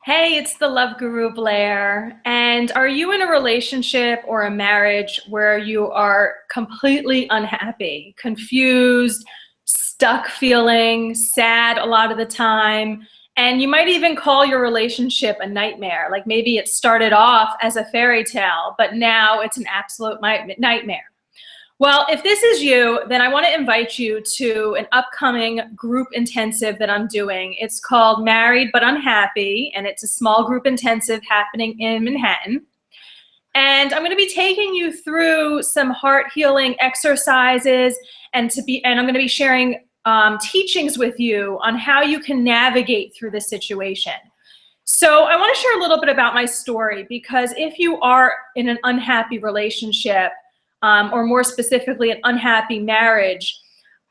Hey, it's the Love Guru Blair. And are you in a relationship or a marriage where you are completely unhappy, confused, stuck feeling, sad a lot of the time? And you might even call your relationship a nightmare. Like maybe it started off as a fairy tale, but now it's an absolute nightmare. Well, if this is you, then I want to invite you to an upcoming group intensive that I'm doing. It's called Married but Unhappy, and it's a small group intensive happening in Manhattan. And I'm going to be taking you through some heart healing exercises, and I'm going to be sharing teachings with you on how you can navigate through this situation. So I want to share a little bit about my story, because if you are in an unhappy relationship, or more specifically, an unhappy marriage,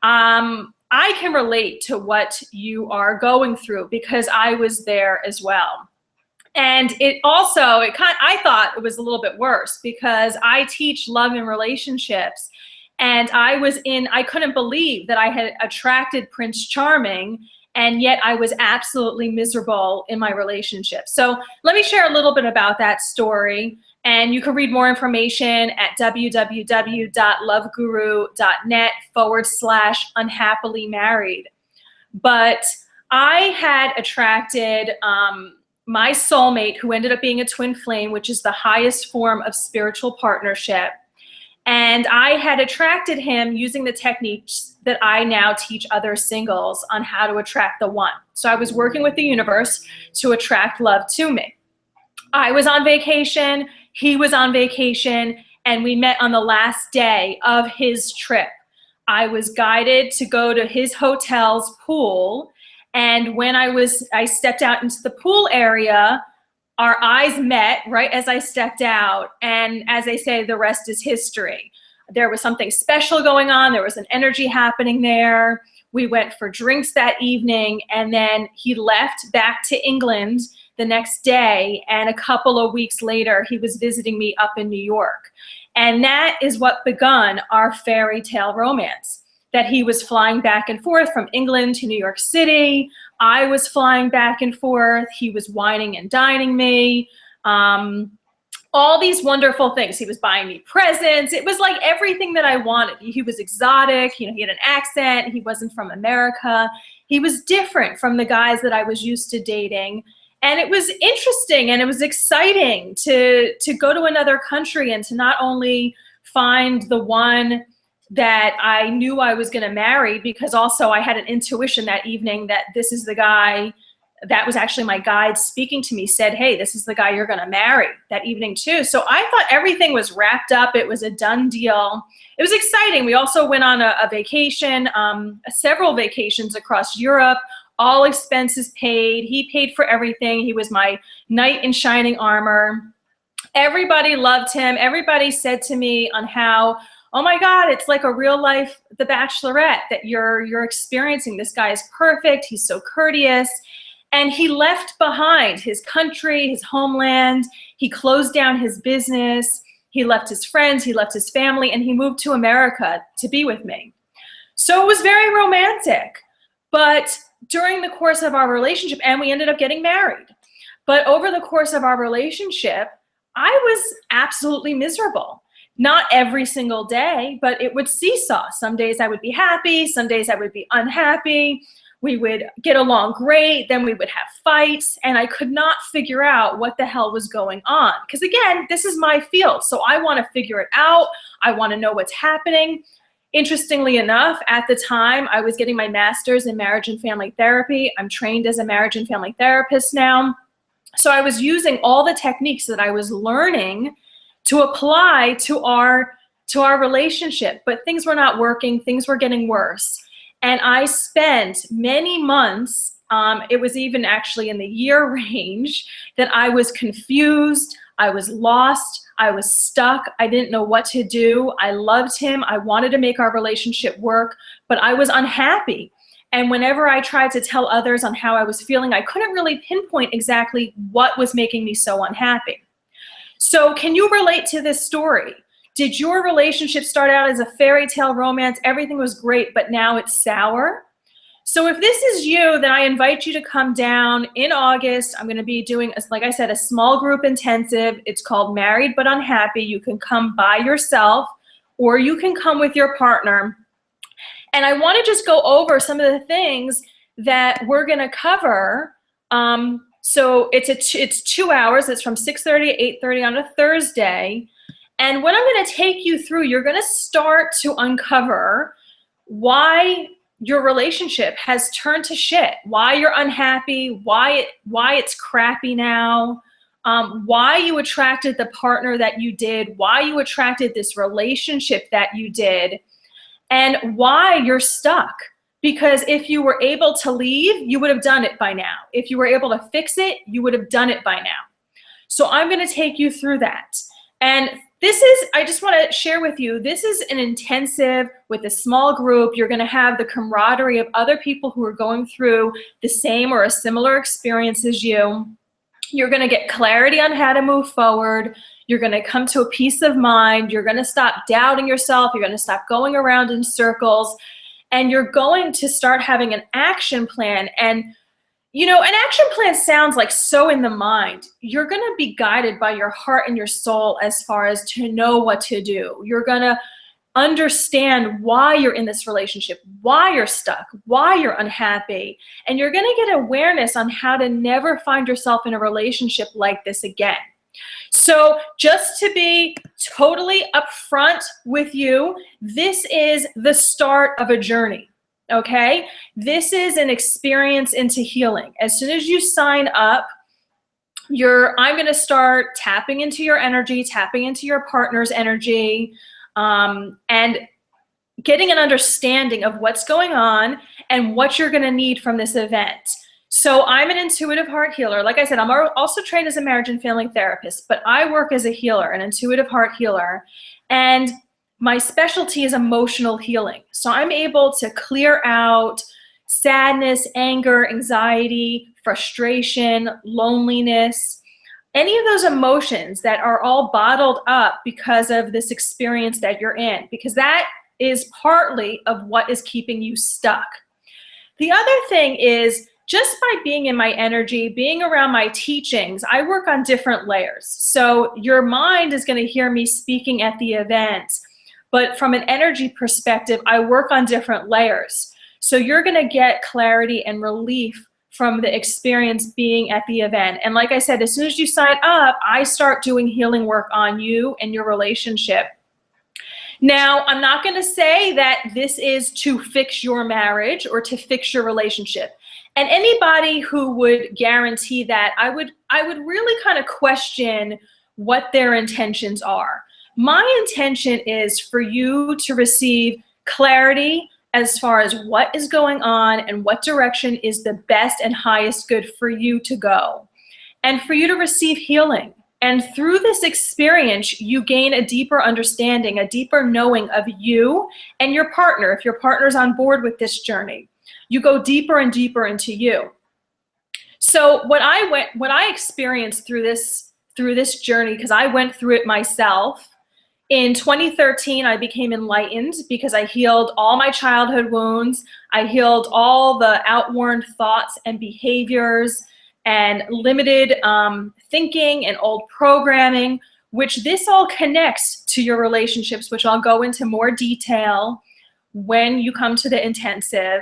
I can relate to what you are going through because I was there as well. And I thought it was a little bit worse because I teach love and relationships. And I couldn't believe that I had attracted Prince Charming, and yet I was absolutely miserable in my relationship. So let me share a little bit about that story. And you can read more information at www.loveguru.net/unhappily married. But I had attracted my soulmate, who ended up being a twin flame, which is the highest form of spiritual partnership. And I had attracted him using the techniques that I now teach other singles on how to attract the one. So I was working with the universe to attract love to me. I was on vacation, he was on vacation, and we met on the last day of his trip. I was guided to go to his hotel's pool, and when I stepped out into the pool area, our eyes met right as I stepped out, and as they say, the rest is history. There was something special going on, there was an energy happening there. We went for drinks that evening, and then he left back to England the next day, and a couple of weeks later, he was visiting me up in New York. And that is what begun our fairy tale romance, that he was flying back and forth from England to New York City. I was flying back and forth. He was wining and dining me. All these wonderful things. He was buying me presents. It was like everything that I wanted. He was exotic. He had an accent. He wasn't from America. He was different from the guys that I was used to dating. And it was interesting and it was exciting to go to another country and to not only find the one that I knew I was going to marry, because also I had an intuition that evening that this is the guy. That was actually my guide speaking to me, said, hey, this is the guy you're going to marry, that evening too. So I thought everything was wrapped up. It was a done deal. It was exciting. We also went on a vacation, several vacations across Europe, all expenses paid. He paid for everything. He was my knight in shining armor. Everybody loved him. Everybody said to me on how, oh my God, it's like a real life The Bachelorette that you're experiencing. This guy is perfect. He's so courteous. And he left behind his country, his homeland. He closed down his business. He left his friends. He left his family. And he moved to America to be with me. So it was very romantic. But during the course of our relationship, and we ended up getting married. But over the course of our relationship, I was absolutely miserable. Not every single day, but it would seesaw. Some days I would be happy. Some days I would be unhappy. We would get along great, then we would have fights, and I could not figure out what the hell was going on. Because again, this is my field, so I want to figure it out. I want to know what's happening. Interestingly enough, at the time, I was getting my master's in marriage and family therapy. I'm trained as a marriage and family therapist now. So I was using all the techniques that I was learning to apply to our relationship, but things were not working. Things were getting worse. And I spent many months, it was even actually in the year range, that I was confused, I was lost, I was stuck, I didn't know what to do. I loved him, I wanted to make our relationship work, but I was unhappy. And whenever I tried to tell others on how I was feeling, I couldn't really pinpoint exactly what was making me so unhappy. So can you relate to this story? Did your relationship start out as a fairy tale romance? Everything was great, but now it's sour? So if this is you, then I invite you to come down in August. I'm going to be doing, like I said, a small group intensive. It's called Married but Unhappy. You can come by yourself or you can come with your partner. And I want to just go over some of the things that we're going to cover. So it's 2 hours. It's from 6:30 to 8:30 on a Thursday. And what I'm going to take you through, you're going to start to uncover why your relationship has turned to shit, why you're unhappy, why it's crappy now, why you attracted the partner that you did, why you attracted this relationship that you did, and why you're stuck. Because if you were able to leave, you would have done it by now. If you were able to fix it, you would have done it by now. So I'm going to take you through that. And I just want to share with you, this is an intensive with a small group. You're going to have the camaraderie of other people who are going through the same or a similar experience as you. You're going to get clarity on how to move forward. You're going to come to a peace of mind. You're going to stop doubting yourself. You're going to stop going around in circles. And you're going to start having an action plan. And you know, an action plan sounds like so in the mind. You're going to be guided by your heart and your soul as far as to know what to do. You're going to understand why you're in this relationship, why you're stuck, why you're unhappy. And you're going to get awareness on how to never find yourself in a relationship like this again. So just to be totally upfront with you, this is the start of a journey. Okay, this is an experience into healing. As soon as you sign up, I'm going to start tapping into your energy, tapping into your partner's energy, and getting an understanding of what's going on and what you're going to need from this event. So I'm an intuitive heart healer. Like I said, I'm also trained as a marriage and family therapist, but I work as a healer, an intuitive heart healer. And my specialty is emotional healing. So I'm able to clear out sadness, anger, anxiety, frustration, loneliness, any of those emotions that are all bottled up because of this experience that you're in, because that is partly of what is keeping you stuck. The other thing is, just by being in my energy, being around my teachings, I work on different layers. So your mind is going to hear me speaking at the event. But from an energy perspective, I work on different layers. So you're going to get clarity and relief from the experience being at the event. And like I said, as soon as you sign up, I start doing healing work on you and your relationship. Now, I'm not going to say that this is to fix your marriage or to fix your relationship. And anybody who would guarantee that, I would really kind of question what their intentions are. My intention is for you to receive clarity as far as what is going on and what direction is the best and highest good for you to go, and for you to receive healing. And through this experience, you gain a deeper understanding, a deeper knowing of you and your partner. If your partner's on board with this journey, you go deeper and deeper into you. So what I experienced through this journey, because I went through it myself. In 2013, I became enlightened because I healed all my childhood wounds. I healed all the outworn thoughts and behaviors and limited thinking and old programming, which this all connects to your relationships, which I'll go into more detail when you come to the intensive.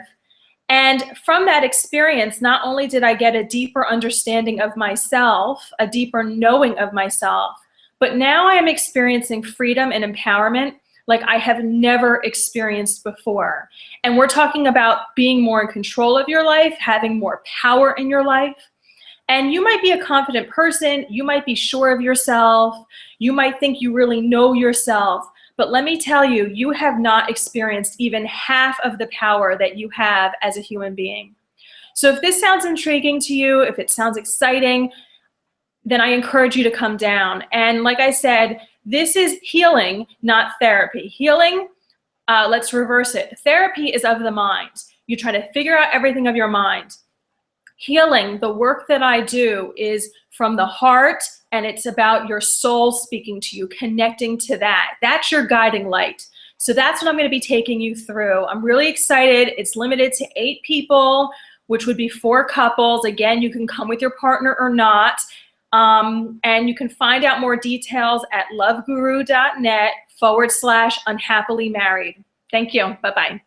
And from that experience, not only did I get a deeper understanding of myself, a deeper knowing of myself, but now I am experiencing freedom and empowerment like I have never experienced before. And we're talking about being more in control of your life, having more power in your life. And you might be a confident person, you might be sure of yourself, you might think you really know yourself, but let me tell you, you have not experienced even half of the power that you have as a human being. So if this sounds intriguing to you, if it sounds exciting, then I encourage you to come down. And like I said, this is healing, not therapy. Healing, let's reverse it. Therapy is of the mind. You try to figure out everything of your mind. Healing, the work that I do, is from the heart, and it's about your soul speaking to you, connecting to that. That's your guiding light. So that's what I'm going to be taking you through. I'm really excited. It's limited to 8 people, which would be 4 couples. Again, you can come with your partner or not. And you can find out more details at loveguru.net/unhappily married. Thank you. Bye-bye.